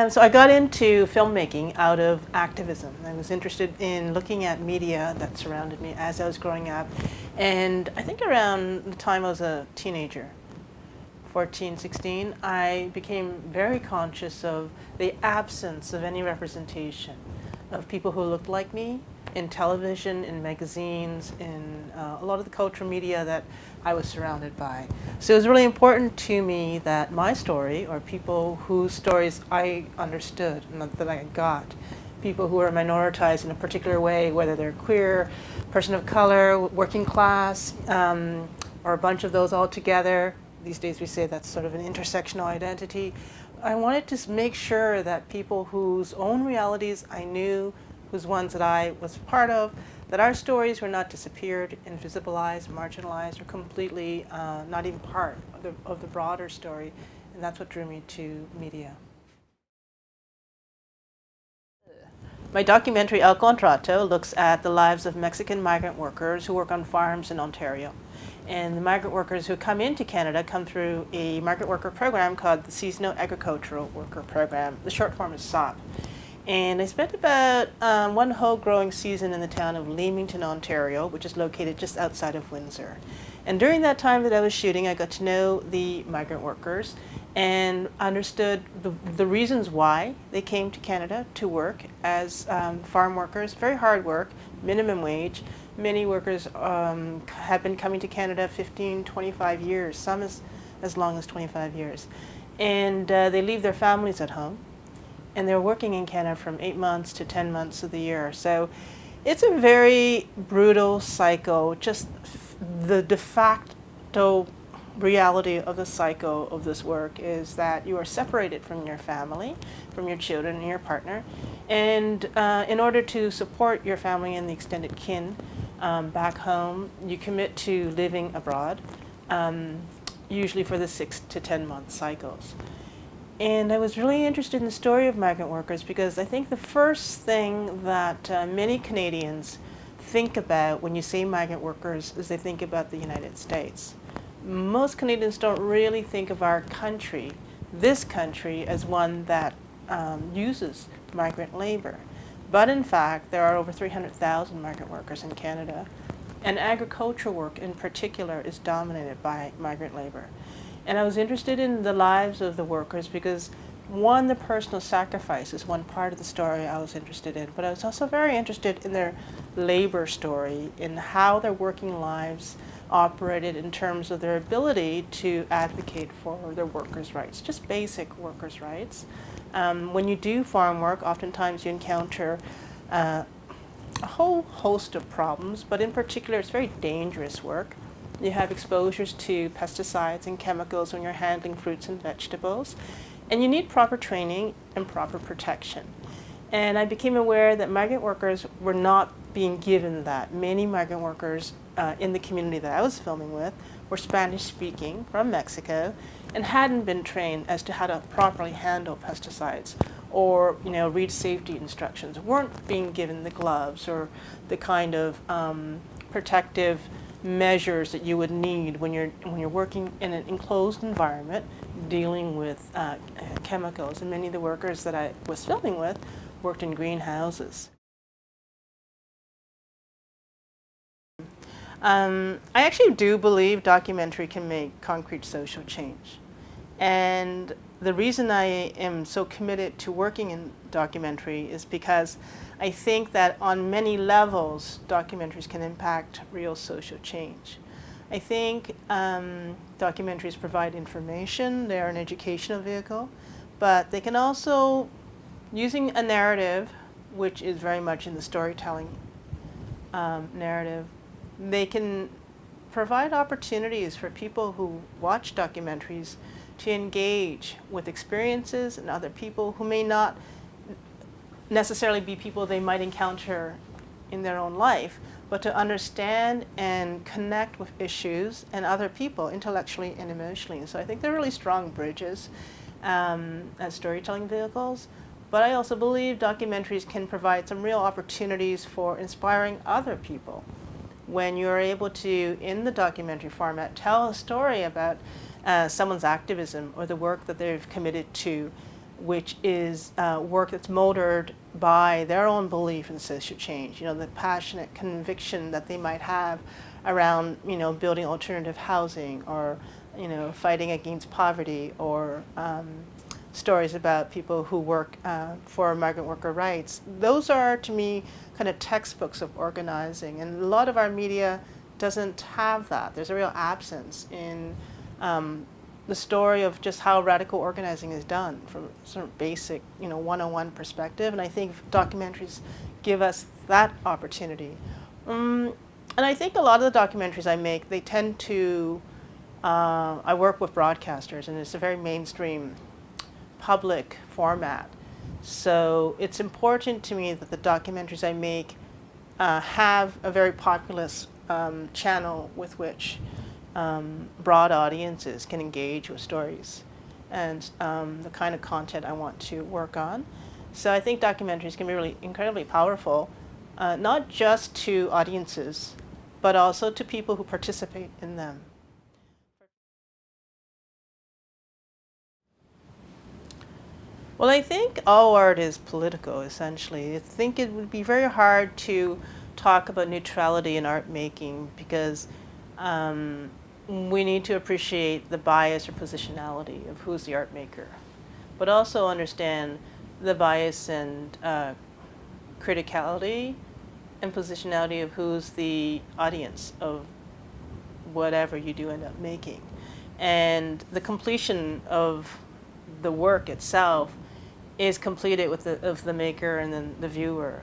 So I got into filmmaking out of activism. I was interested in looking at media that surrounded me as I was growing up. And I think around the time I was a teenager, 14, 16, I became very conscious of the absence of any representation of people who looked like me in television, in magazines, in a lot of the cultural media that I was surrounded by. So it was really important to me that my story, or people whose stories I understood, not that I got, people who are minoritized in a particular way, whether they're queer, person of color, working class, or a bunch of those all together. These days we say that's sort of an intersectional identity. I wanted to make sure that people whose own realities I knew, whose ones that I was part of, that our stories were not disappeared, invisibilized, marginalized, or completely not even part of the broader story. And that's what drew me to media. My documentary El Contrato looks at the lives of Mexican migrant workers who work on farms in Ontario. And the migrant workers who come into Canada come through a migrant worker program called the Seasonal Agricultural Worker Program. The short form is SAWP. And I spent about one whole growing season in the town of Leamington, Ontario, which is located just outside of Windsor. And during that time that I was shooting, I got to know the migrant workers and understood the reasons why they came to Canada to work as farm workers. Very hard work, minimum wage. Many workers have been coming to Canada 15, 25 years, some as long as 25 years. And they leave their families at home. And they're working in Canada from 8 months to 10 months of the year. So it's a very brutal cycle, just the de facto reality of the cycle of this work is that you are separated from your family, from your children and your partner. And in order to support your family and the extended kin back home, you commit to living abroad, usually for the 6 to 10 month cycles. And I was really interested in the story of migrant workers because I think the first thing that many Canadians think about when you say migrant workers is they think about the United States. Most Canadians don't really think of our country, this country, as one that uses migrant labor. But in fact, there are over 300,000 migrant workers in Canada, and agricultural work in particular is dominated by migrant labor. And I was interested in the lives of the workers because, one, the personal sacrifice is one part of the story I was interested in, but I was also very interested in their labor story, in how their working lives operated in terms of their ability to advocate for their workers' rights, just basic workers' rights. When you do farm work, oftentimes you encounter a whole host of problems, but in particular it's very dangerous work. You have exposures to pesticides and chemicals when you're handling fruits and vegetables, and you need proper training and proper protection. And I became aware that migrant workers were not being given that. Many migrant workers in the community that I was filming with were Spanish speaking from Mexico and hadn't been trained as to how to properly handle pesticides or read safety instructions, weren't being given the gloves or the kind of protective measures that you would need when you're working in an enclosed environment dealing with chemicals. And many of the workers that I was filming with worked in greenhouses. I actually do believe documentary can make concrete social change. And the reason I am so committed to working in documentary is because I think that on many levels, documentaries can impact real social change. I think documentaries provide information, they're an educational vehicle, but they can also, using a narrative, which is very much in the storytelling narrative, they can provide opportunities for people who watch documentaries to engage with experiences and other people who may not necessarily be people they might encounter in their own life, but to understand and connect with issues and other people intellectually and emotionally. So I think they're really strong bridges as storytelling vehicles. But I also believe documentaries can provide some real opportunities for inspiring other people. When you're able to, in the documentary format, tell a story about someone's activism or the work that they've committed to, which is work that's motored by their own belief in social change, the passionate conviction that they might have around, building alternative housing, or, fighting against poverty, or stories about people who work for migrant worker rights. Those are, to me, kind of textbooks of organizing, and a lot of our media doesn't have that. There's a real absence in the story of just how radical organizing is done from sort of basic, 101 perspective, and I think documentaries give us that opportunity. And I think a lot of the documentaries I make, they tend to, I work with broadcasters, and it's a very mainstream public format. So it's important to me that the documentaries I make have a very populous channel with which broad audiences can engage with stories and the kind of content I want to work on. So I think documentaries can be really incredibly powerful, not just to audiences, but also to people who participate in them. Well, I think all art is political, essentially. I think it would be very hard to talk about neutrality in art making, because we need to appreciate the bias or positionality of who's the art maker, but also understand the bias and criticality and positionality of who's the audience of whatever you do end up making. And the completion of the work itself is completed with the maker and then the viewer.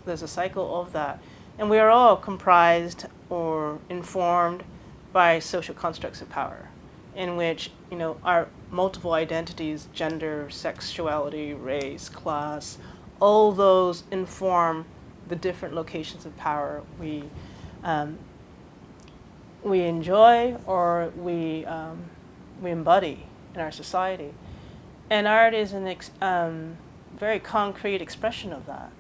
There's a cycle of that. And we are all comprised or informed by social constructs of power, in which, our multiple identities, gender, sexuality, race, class, all those inform the different locations of power we enjoy or we embody in our society. And art is an very concrete expression of that.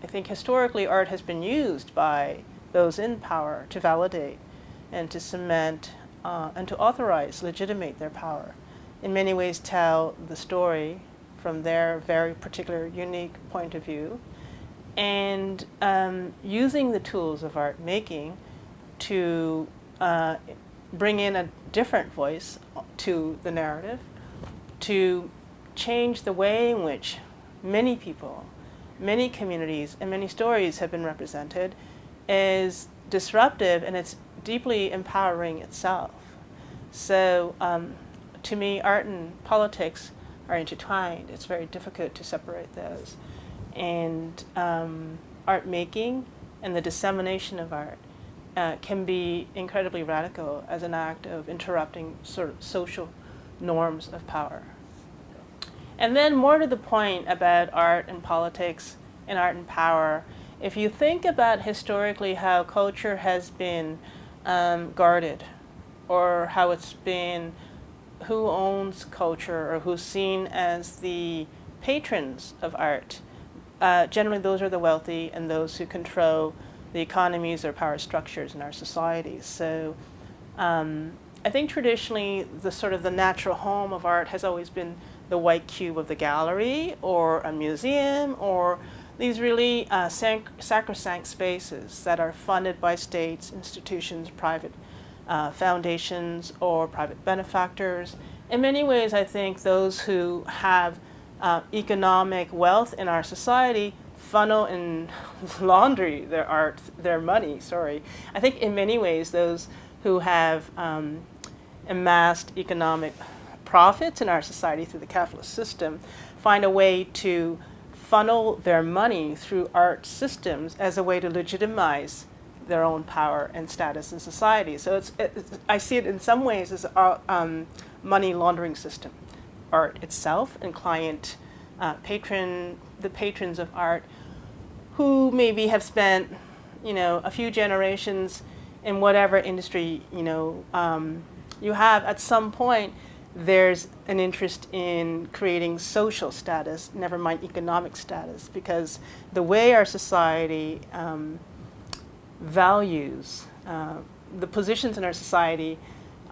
I think historically art has been used by those in power to validate and to cement and to authorize, legitimate their power. In many ways tell the story from their very particular, unique point of view, and using the tools of art making to bring in a different voice to the narrative, to change the way in which many people, many communities, and many stories have been represented is disruptive, and it's deeply empowering itself. So to me, art and politics are intertwined. It's very difficult to separate those. And art making and the dissemination of art can be incredibly radical as an act of interrupting sort of social norms of power. And then more to the point about art and politics and art and power, if you think about historically how culture has been guarded, or how it's been who owns culture or who's seen as the patrons of art, generally those are the wealthy and those who control the economies or power structures in our societies. So I think traditionally the sort of the natural home of art has always been the white cube of the gallery or a museum, or these really sacrosanct spaces that are funded by states, institutions, private foundations, or private benefactors. In many ways, I think those who have economic wealth in our society funnel and laundry their art, their money, sorry. I think in many ways those who have amassed economic profits in our society through the capitalist system find a way to funnel their money through art systems as a way to legitimize their own power and status in society. So I see it in some ways as a money laundering system. Art itself and the patrons of art who maybe have spent, a few generations in whatever industry, you have. At some point, there's an interest in creating social status, never mind economic status, because the way our society values the positions in our society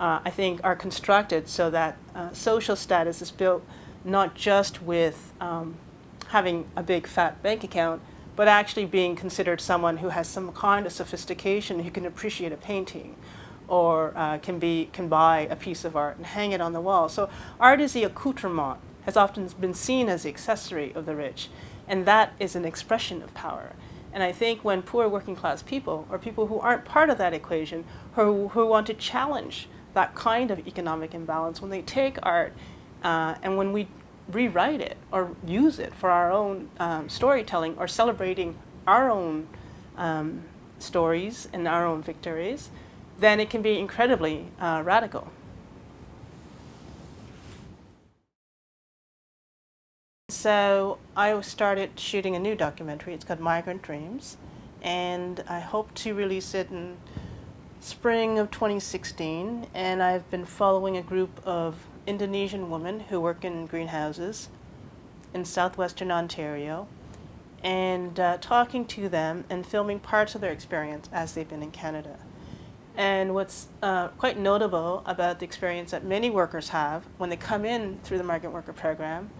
I think, are constructed so that social status is built not just with having a big fat bank account, but actually being considered someone who has some kind of sophistication, who can appreciate a painting, or can buy a piece of art and hang it on the wall. So art is the accoutrement, has often been seen as the accessory of the rich, and that is an expression of power. And I think when poor working class people, or people who aren't part of that equation, who want to challenge that kind of economic imbalance, when they take art and when we rewrite it or use it for our own storytelling, or celebrating our own stories and our own victories, then it can be incredibly radical. So I started shooting a new documentary. It's called Migrant Dreams, and I hope to release it in spring of 2016. And I've been following a group of Indonesian women who work in greenhouses in southwestern Ontario, and talking to them and filming parts of their experience as they've been in Canada. And what's quite notable about the experience that many workers have when they come in through the migrant worker program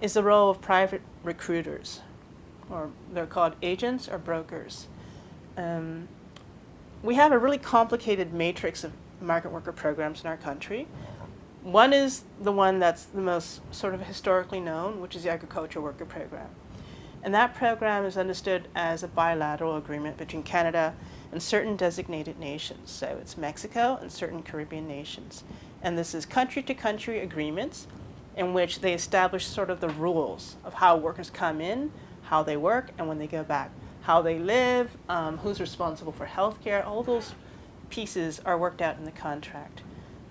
is the role of private recruiters, or they're called agents or brokers. We have a really complicated matrix of migrant worker programs in our country. One is the one that's the most sort of historically known, which is the agricultural worker program. And that program is understood as a bilateral agreement between Canada and certain designated nations. So it's Mexico and certain Caribbean nations. And this is country-to-country agreements in which they establish sort of the rules of how workers come in, how they work, and when they go back, how they live, who's responsible for health care. All those pieces are worked out in the contract,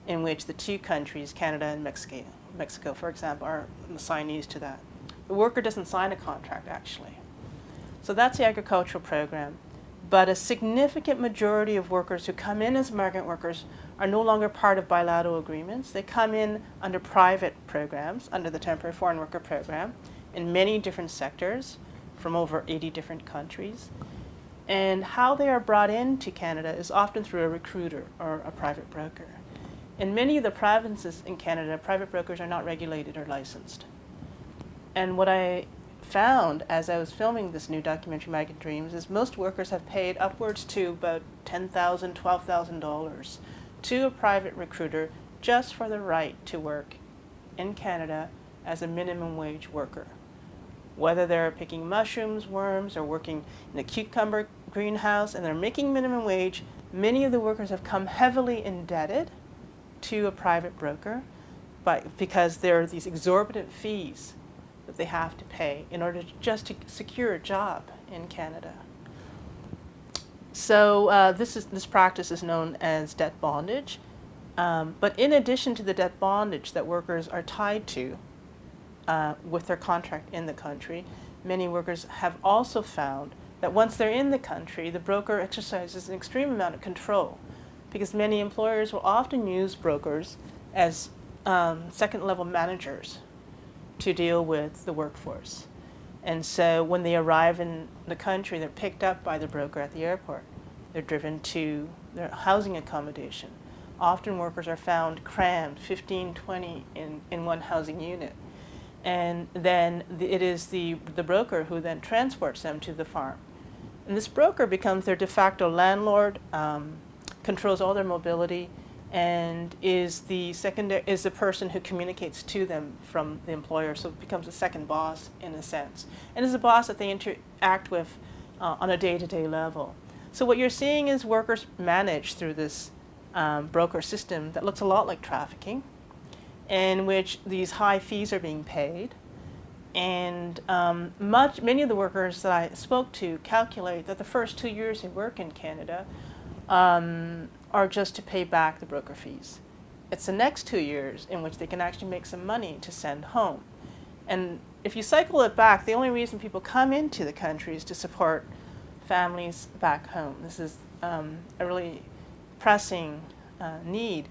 in which the two countries, Canada and Mexico, for example, are the signees to that. The worker doesn't sign a contract, actually. So that's the agricultural program. But a significant majority of workers who come in as migrant workers are no longer part of bilateral agreements. They come in under private programs, under the Temporary Foreign Worker Program, in many different sectors from over 80 different countries. And how they are brought into Canada is often through a recruiter or a private broker. In many of the provinces in Canada, private brokers are not regulated or licensed. And what I found as I was filming this new documentary, Migrant Dreams, is most workers have paid upwards to about $10,000, $12,000 to a private recruiter just for the right to work in Canada as a minimum wage worker. Whether they're picking mushrooms, worms, or working in a cucumber greenhouse and they're making minimum wage, many of the workers have come heavily indebted to a private broker because there are these exorbitant fees that they have to pay in order just to secure a job in Canada. So this practice is known as debt bondage. But in addition to the debt bondage that workers are tied to with their contract in the country, many workers have also found that once they're in the country, the broker exercises an extreme amount of control, because many employers will often use brokers as second-level managers to deal with the workforce. And so when they arrive in the country, they're picked up by the broker at the airport. They're driven to their housing accommodation. Often workers are found crammed, 15, 20 in one housing unit. And then it is the broker who then transports them to the farm. And this broker becomes their de facto landlord, controls all their mobility, and is the person who communicates to them from the employer, so it becomes a second boss in a sense, and is a boss that they interact with on a day-to-day level. So what you're seeing is workers managed through this broker system that looks a lot like trafficking, in which these high fees are being paid, and many of the workers that I spoke to calculate that the first 2 years they work in Canada are just to pay back the broker fees. It's the next 2 years in which they can actually make some money to send home. And if you cycle it back, the only reason people come into the country is to support families back home. This is a really pressing need.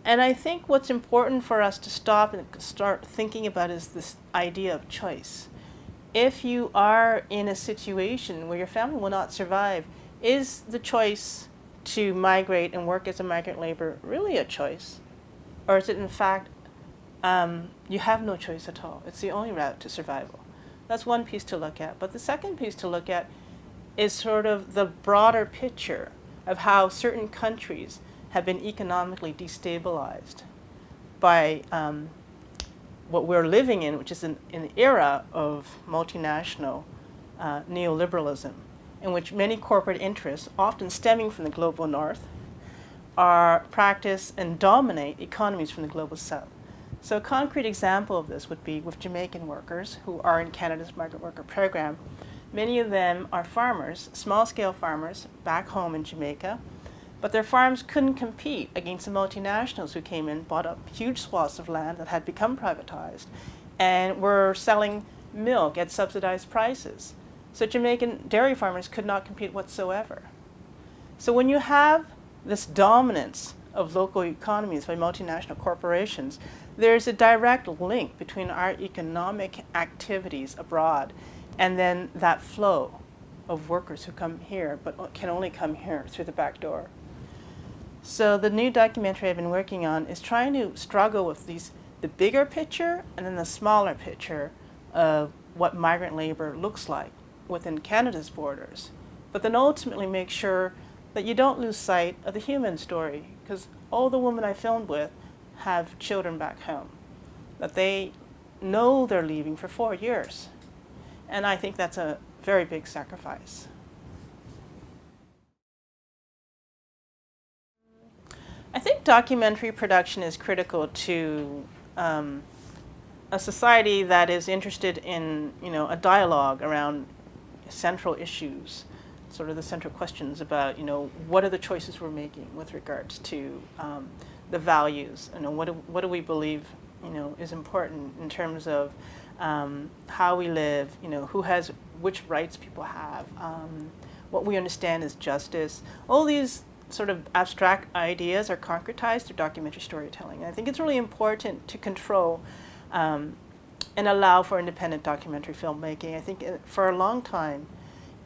And I think what's important for us to stop and start thinking about is this idea of choice. If you are in a situation where your family will not survive, is the choice to migrate and work as a migrant labor really a choice? Or is it in fact, you have no choice at all? It's the only route to survival. That's one piece to look at. But the second piece to look at is sort of the broader picture of how certain countries have been economically destabilized by what we're living in, which is an era of multinational neoliberalism, in which many corporate interests, often stemming from the global north, are practice and dominate economies from the global south. So a concrete example of this would be with Jamaican workers who are in Canada's migrant worker program. Many of them are farmers, small-scale farmers, back home in Jamaica, but their farms couldn't compete against the multinationals who came in, bought up huge swaths of land that had become privatized, and were selling milk at subsidized prices. So Jamaican dairy farmers could not compete whatsoever. So when you have this dominance of local economies by multinational corporations, there's a direct link between our economic activities abroad and then that flow of workers who come here, but can only come here through the back door. So the new documentary I've been working on is trying to struggle with the bigger picture and then the smaller picture of what migrant labor looks like within Canada's borders, but then ultimately make sure that you don't lose sight of the human story, because all the women I filmed with have children back home, that they know they're leaving for 4 years. And I think that's a very big sacrifice. I think documentary production is critical to a society that is interested in, a dialogue around central issues, sort of the central questions about, what are the choices we're making with regards to the values, what do we believe, is important in terms of how we live, who has which rights people have, what we understand as justice. All these sort of abstract ideas are concretized through documentary storytelling. And I think it's really important to control and allow for independent documentary filmmaking. I think for a long time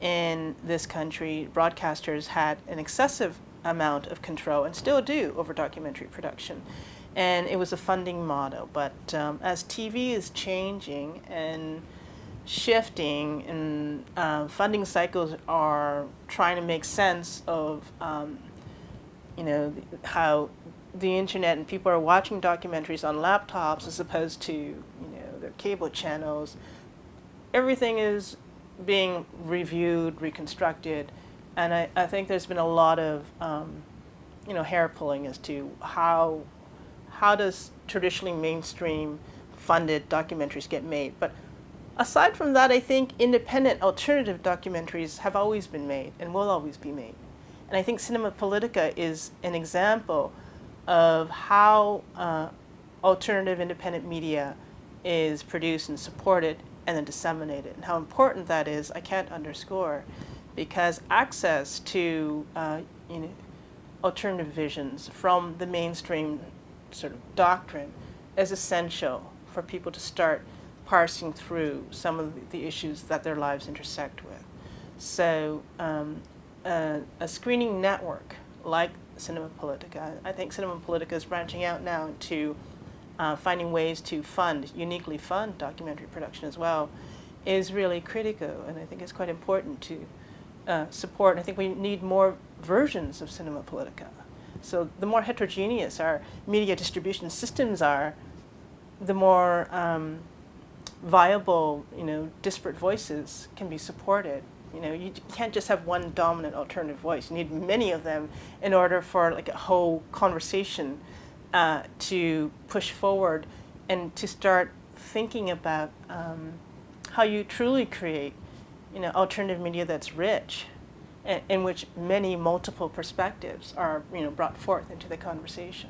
in this country, broadcasters had an excessive amount of control, and still do, over documentary production. And it was a funding model. But as TV is changing and shifting, and funding cycles are trying to make sense of how the internet and people are watching documentaries on laptops as opposed to their cable channels, everything is being reviewed, reconstructed, and I think there's been a lot of hair pulling as to how does traditionally mainstream funded documentaries get made. But aside from that, I think independent alternative documentaries have always been made and will always be made. And I think Cinema Politica is an example of how alternative independent media is produced and supported and then disseminated. And how important that is, I can't underscore, because access to alternative visions from the mainstream sort of doctrine is essential for people to start parsing through some of the issues that their lives intersect with. So a screening network like Cinema Politica, I think Cinema Politica is branching out now to finding ways to uniquely fund documentary production as well, is really critical, and I think it's quite important to support. I think we need more versions of Cinema Politica. So the more heterogeneous our media distribution systems are, the more viable, disparate voices can be supported. You can't just have one dominant alternative voice. You need many of them in order for a whole conversation to push forward and to start thinking about how you truly create, alternative media that's rich, in which many multiple perspectives are, brought forth into the conversation.